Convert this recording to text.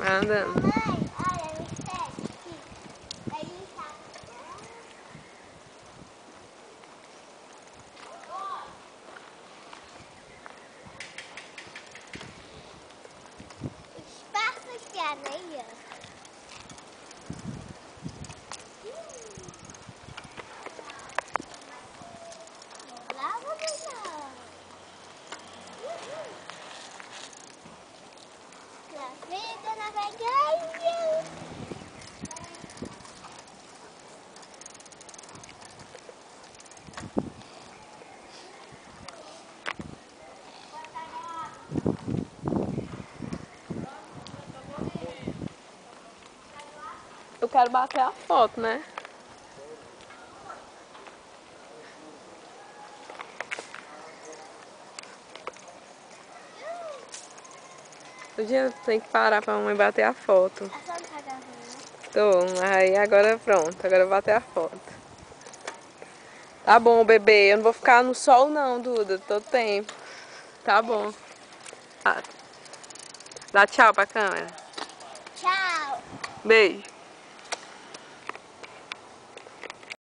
Vai andando. Mamãe, olha, me segue aqui. A gente tá... Espaço de areia. Lá vamos lá. Na vida navegante. Eu quero bater a foto, né? O dia tem que parar pra mamãe bater a foto. A só não tá gravando, né? Tô, aí agora pronto, agora eu vou bater a foto. Tá bom, bebê, eu não vou ficar no sol não, Duda, todo tempo. Tá bom. Ah, dá tchau pra câmera. Tchau. Beijo.